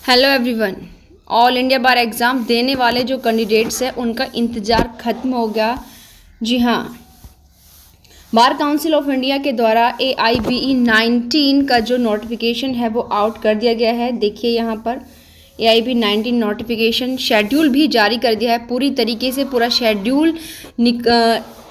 Hello everyone. All India बार exam देने वाले जो कैंडिडेट्स हैं उनका इंतज़ार ख़त्म हो गया। जी हाँ, बार काउंसिल ऑफ इंडिया के द्वारा AIBE 19 का जो नोटिफिकेशन है वो आउट कर दिया गया है। देखिए यहाँ पर AIBE 19 नोटिफिकेशन शेड्यूल भी जारी कर दिया है। पूरी तरीके से पूरा शेड्यूल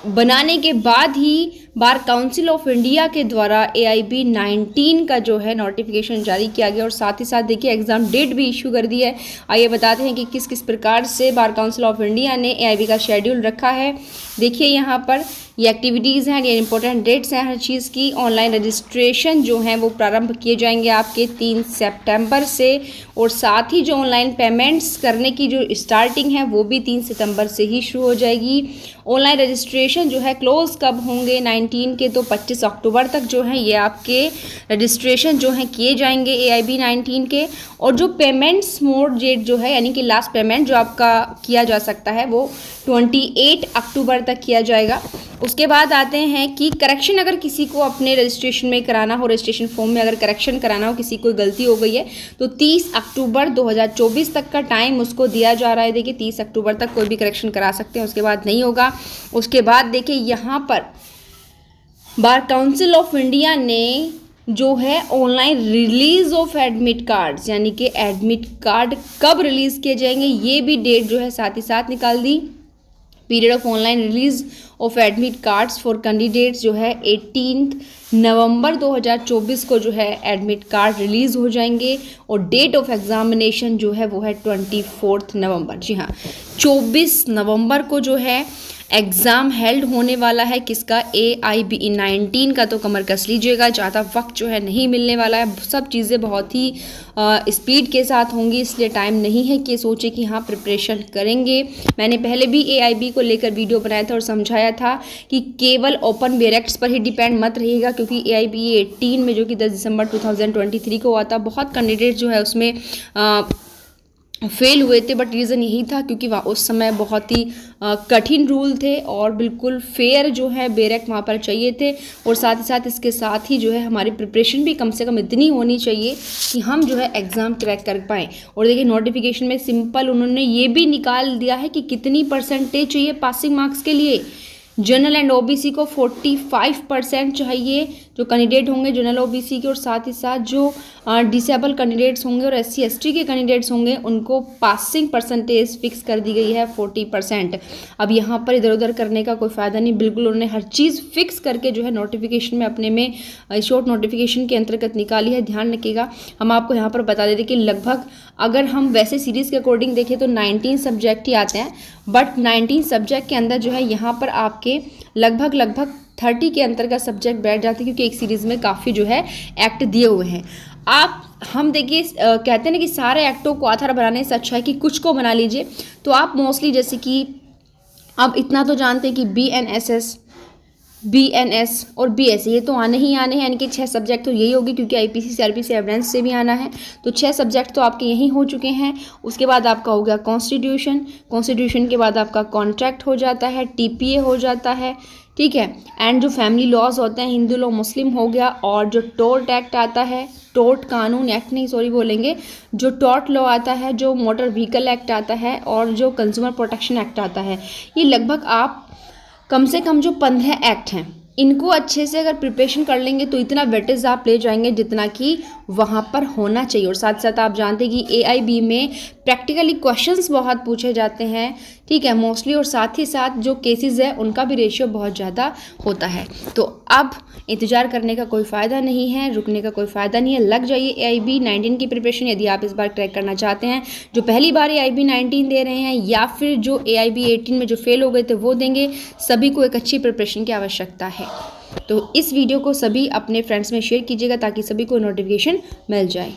बनाने के बाद ही बार काउंसिल ऑफ इंडिया के द्वारा AIBE 19 का जो है नोटिफिकेशन जारी किया गया और साथ ही साथ देखिए एग्ज़ाम डेट भी इशू कर दी है। आइए बताते हैं कि किस किस प्रकार से बार काउंसिल ऑफ इंडिया ने AIBE का शेड्यूल रखा है। देखिए यहाँ पर ये एक्टिविटीज़ हैं, ये इंपॉर्टेंट डेट्स हैं हर चीज़ की। ऑनलाइन रजिस्ट्रेशन जो हैं वो प्रारंभ किए जाएंगे आपके 3 सितंबर से, और साथ ही जो ऑनलाइन पेमेंट्स करने की जो स्टार्टिंग है वो भी 3 सितंबर से ही शुरू हो जाएगी। ऑनलाइन रजिस्ट्रेशन जो है क्लोज़ कब होंगे 19 के, तो 25 अक्टूबर तक जो है ये आपके रजिस्ट्रेशन जो हैं किए जाएंगे AIBE 19 के। और जो पेमेंट्स मोड डेट जो है यानी कि लास्ट पेमेंट जो आपका किया जा सकता है वो 28 अक्टूबर तक किया जाएगा। उसके बाद आते हैं कि करेक्शन अगर किसी को अपने रजिस्ट्रेशन में कराना हो, रजिस्ट्रेशन फॉर्म में अगर करेक्शन कराना हो, किसी कोई गलती हो गई है तो 30 अक्टूबर 2024 तक का टाइम उसको दिया जा रहा है। देखिए 30 अक्टूबर तक कोई भी करेक्शन करा सकते हैं, उसके बाद नहीं होगा। उसके बाद देखिए यहाँ पर बार काउंसिल ऑफ इंडिया ने जो है online release of admit cards यानी कि एडमिट कार्ड कब रिलीज़ किए जाएंगे ये भी डेट जो है साथ ही साथ निकाल दी। Period of online release of admit cards for candidates जो है 18 नवंबर 2024 को जो है एडमिट कार्ड रिलीज़ हो जाएंगे। और डेट ऑफ एग्जामिनेशन जो है वो है 24 नवंबर। जी हाँ, 24 नवंबर को जो है एग्ज़ाम हेल्ड होने वाला है। किसका? AIBE 19 का। तो कमर कस लीजिएगा, ज़्यादा वक्त जो है नहीं मिलने वाला है। सब चीज़ें बहुत ही स्पीड के साथ होंगी, इसलिए टाइम नहीं है कि सोचे कि हाँ प्रिपरेशन करेंगे। मैंने पहले भी AIBE को लेकर वीडियो बनाया था और समझाया था कि केवल ओपन बैरेक्ट्स पर ही डिपेंड मत रहिएगा, क्योंकि AIBE 18 में जो कि 10 दिसंबर 2023 को हुआ था, बहुत कैंडिडेट जो है उसमें फेल हुए थे। बट रीज़न यही था क्योंकि वहाँ उस समय बहुत ही कठिन रूल थे और बिल्कुल फेयर जो है बैरेक्ट वहाँ पर चाहिए थे। और साथ ही साथ इसके साथ ही जो है हमारी प्रिपरेशन भी कम से कम इतनी होनी चाहिए कि हम जो है एग्ज़ाम क्रैक कर पाएँ। और देखिए नोटिफिकेशन में सिंपल उन्होंने ये भी निकाल दिया है कि कितनी परसेंटेज चाहिए पासिंग मार्क्स के लिए। जनरल एंड OBC को 45% चाहिए जो कैंडिडेट होंगे जनरल OBC के, और साथ ही साथ जो डिसेबल कैंडिडेट्स होंगे और SC ST के कैंडिडेट्स होंगे उनको पासिंग परसेंटेज फिक्स कर दी गई है 40%। अब यहाँ पर इधर उधर करने का कोई फ़ायदा नहीं, बिल्कुल उन्होंने हर चीज़ फिक्स करके जो है नोटिफिकेशन में अपने में शॉर्ट नोटिफिकेशन के अंतर्गत निकाली है। ध्यान रखिएगा, हम आपको यहाँ पर बता देते कि लगभग अगर हम वैसे सीरीज़ के अकॉर्डिंग देखें तो 19 सब्जेक्ट ही आते हैं, बट 19 सब्जेक्ट के अंदर जो है यहाँ पर आपके लगभग 30 के अंतर्गत सब्जेक्ट बैठ जाते हैं, क्योंकि एक सीरीज़ में काफ़ी जो है एक्ट दिए हुए हैं। हम देखिए कहते हैं ना कि सारे एक्टों को आधार बनाने से अच्छा है कि कुछ को बना लीजिए। तो आप मोस्टली जैसे कि अब इतना तो जानते हैं कि BNSS, BNS और BSc ये तो आने ही आने हैं, यानी कि 6 सब्जेक्ट तो यही होगी, क्योंकि IPC CRPC एविडेंस से भी आना है। तो 6 सब्जेक्ट तो आपके यही हो चुके हैं। उसके बाद आपका हो गया कॉन्स्टिट्यूशन के बाद आपका कॉन्ट्रैक्ट हो जाता है, TPA हो जाता है, ठीक है। एंड जो फैमिली लॉज होते हैं, हिंदू लॉ मुस्लिम हो गया, और जो टोर्ट एक्ट आता है, टोर्ट कानून एक्ट नहीं सॉरी बोलेंगे, जो टोर्ट लॉ आता है, जो मोटर व्हीकल एक्ट आता है, और जो कंज्यूमर प्रोटेक्शन एक्ट आता है। ये लगभग आप कम से कम जो 15 एक्ट हैं इनको अच्छे से अगर प्रिपरेशन कर लेंगे तो इतना वेटेज आप ले जाएंगे जितना कि वहाँ पर होना चाहिए। और साथ साथ आप जानते हैं कि AIB में प्रैक्टिकली क्वेश्चंस बहुत पूछे जाते हैं, ठीक है, मोस्टली। और साथ ही साथ जो केसेस है उनका भी रेशियो बहुत ज़्यादा होता है। तो अब इंतज़ार करने का कोई फ़ायदा नहीं है, रुकने का कोई फ़ायदा नहीं है। लग जाइए AIBE 19 की प्रिपरेशन, यदि आप इस बार क्रैक करना चाहते हैं। जो पहली बार AIBE 19 दे रहे हैं या फिर जो AIBE 18 में जो फेल हो गए थे वो देंगे, सभी को एक अच्छी प्रिपरेशन की आवश्यकता है। तो इस वीडियो को सभी अपने फ्रेंड्स में शेयर कीजिएगा ताकि सभी को नोटिफिकेशन मिल जाए।